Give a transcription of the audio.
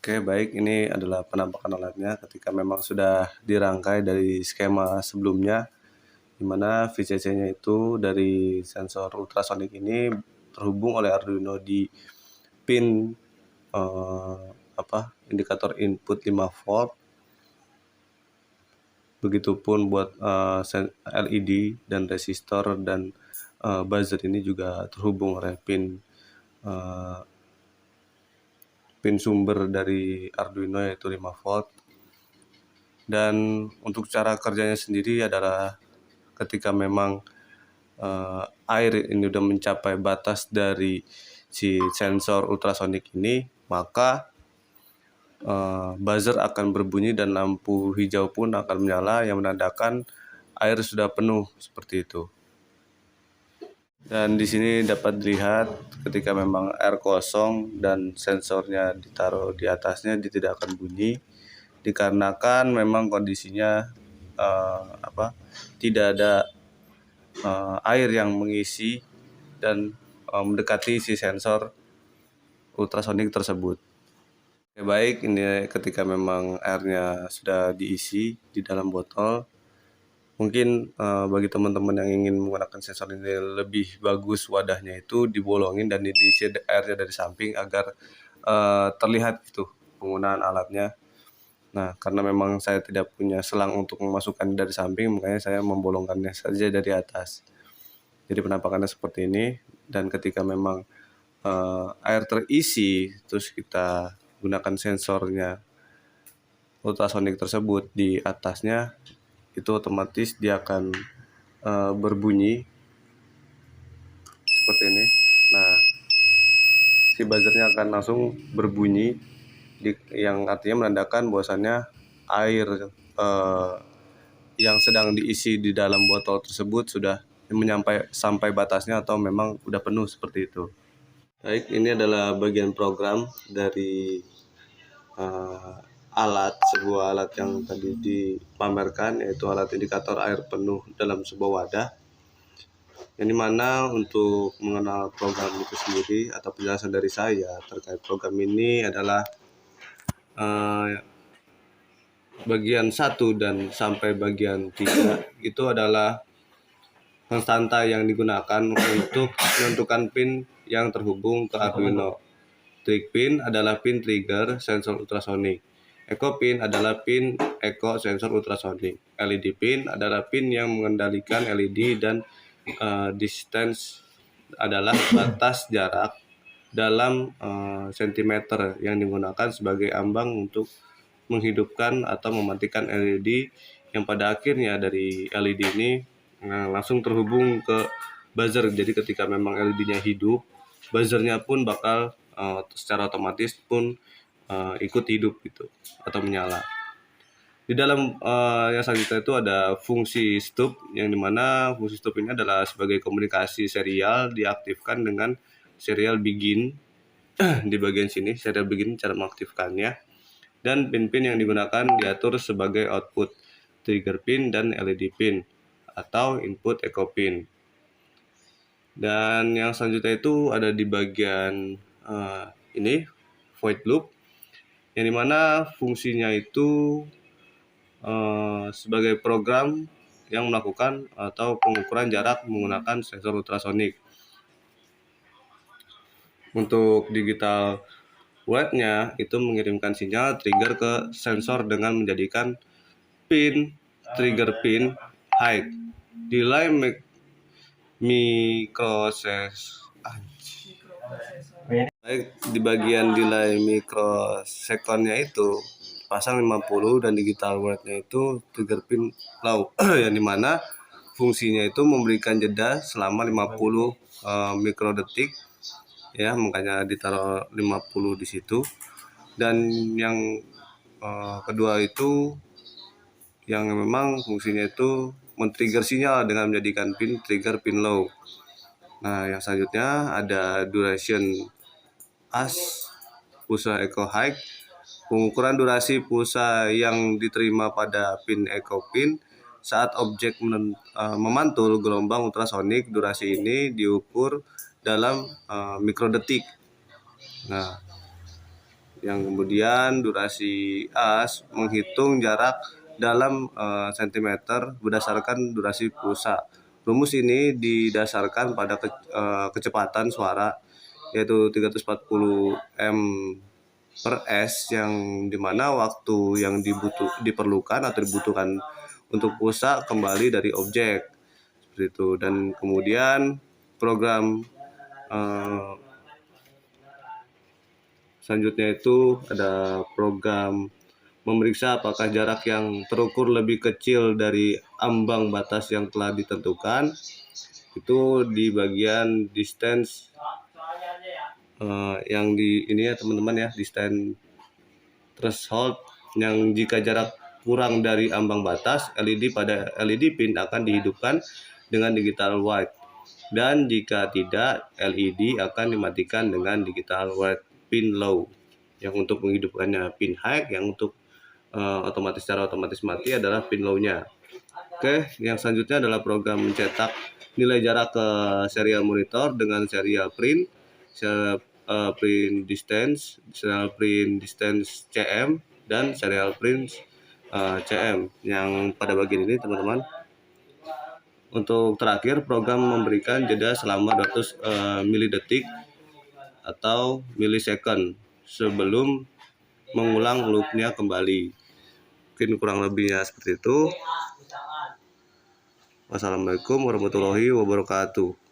Oke, baik. Ini adalah penampakan alatnya ketika memang sudah dirangkai dari skema sebelumnya, di mana VCC-nya itu dari sensor ultrasonik ini terhubung oleh Arduino di pin indikator input 5 volt. Begitupun buat LED dan resistor dan buzzer ini juga terhubung oleh pin sumber dari Arduino yaitu 5 volt. Dan untuk cara kerjanya sendiri adalah ketika memang air ini sudah mencapai batas dari si sensor ultrasonik ini, maka buzzer akan berbunyi dan lampu hijau pun akan menyala yang menandakan air sudah penuh seperti itu. Dan di sini dapat dilihat ketika memang air kosong dan sensornya ditaruh di atasnya, dia tidak akan bunyi dikarenakan memang kondisinya tidak ada air yang mengisi dan mendekati si sensor ultrasonik tersebut. Oke, baik, ini ketika memang airnya sudah diisi di dalam botol. Mungkin bagi teman-teman yang ingin menggunakan sensor ini lebih bagus, wadahnya itu dibolongin dan diisi airnya dari samping agar terlihat gitu penggunaan alatnya. Nah, karena memang saya tidak punya selang untuk memasukkan dari samping, makanya saya membolongkannya saja dari atas. Jadi penampakannya seperti ini, dan ketika memang air terisi, terus kita gunakan sensornya ultrasonik tersebut di atasnya, itu otomatis dia akan berbunyi seperti ini. Nah, si buzzernya akan langsung berbunyi, yang artinya menandakan bahwasannya air yang sedang diisi di dalam botol tersebut sudah sampai batasnya atau memang udah penuh seperti itu. Baik, ini adalah bagian program dari sebuah alat yang tadi dipamerkan, yaitu alat indikator air penuh dalam sebuah wadah. Yang dimana untuk mengenal program itu sendiri atau penjelasan dari saya terkait program ini adalah bagian 1 dan sampai bagian 3 itu adalah konstanta yang digunakan untuk menentukan pin yang terhubung ke Arduino. Trig pin adalah pin trigger sensor ultrasonik. Echo pin adalah pin echo sensor ultrasonik. LED pin adalah pin yang mengendalikan LED, dan distance adalah batas jarak dalam sentimeter yang digunakan sebagai ambang untuk menghidupkan atau mematikan LED, yang pada akhirnya dari LED ini langsung terhubung ke buzzer. Jadi ketika memang LED-nya hidup, buzzernya pun bakal secara otomatis pun ikut hidup gitu atau menyala. Di dalam yang selanjutnya itu ada fungsi stop, yang dimana fungsi stop ini adalah sebagai komunikasi serial diaktifkan dengan serial begin. Di bagian sini serial begin cara mengaktifkannya, dan pin-pin yang digunakan diatur sebagai output trigger pin dan LED pin atau input echo pin. Dan yang selanjutnya itu ada di bagian ini void loop, yang dimana fungsinya itu sebagai program yang melakukan atau pengukuran jarak menggunakan sensor ultrasonik. Untuk digital word-nya itu mengirimkan sinyal trigger ke sensor dengan menjadikan pin trigger pin high. Delay baik, di bagian delay mikrosekonnya itu pasang 50, dan digital word-nya itu trigger pin low yang dimana fungsinya itu memberikan jeda selama 50 mikrodetik ya, makanya ditaruh 50 di situ. Dan yang kedua itu yang memang fungsinya itu men-trigger sinyal dengan menjadikan pin trigger pin low. Nah, yang selanjutnya ada duration as pulsa echo high, pengukuran durasi pulsa yang diterima pada pin echo pin saat objek memantul gelombang ultrasonik. Durasi ini diukur dalam mikrodetik. Nah, yang kemudian durasi as menghitung jarak dalam sentimeter berdasarkan durasi pulsa. Rumus ini didasarkan pada kecepatan suara yaitu 340 m per s, yang dimana waktu yang diperlukan atau dibutuhkan untuk pulsa kembali dari objek seperti itu. Dan kemudian program selanjutnya itu ada program memeriksa apakah jarak yang terukur lebih kecil dari ambang batas yang telah ditentukan. Itu di bagian distance yang di ini ya teman-teman ya, distance threshold, yang jika jarak kurang dari ambang batas, LED pada LED pin akan dihidupkan dengan digital white, dan jika tidak, LED akan dimatikan dengan digital white pin low. Yang untuk menghidupkannya pin high, yang untuk secara otomatis mati adalah pin low-nya. Oke, yang selanjutnya adalah program mencetak nilai jarak ke serial monitor dengan serial print, serial print distance, serial print distance CM, dan serial print CM. Yang pada bagian ini teman-teman. Untuk terakhir, program memberikan jeda selama 200 milidetik atau millisecond sebelum mengulang loopnya kembali. Mungkin kurang lebihnya seperti itu. Wassalamualaikum warahmatullahi wabarakatuh.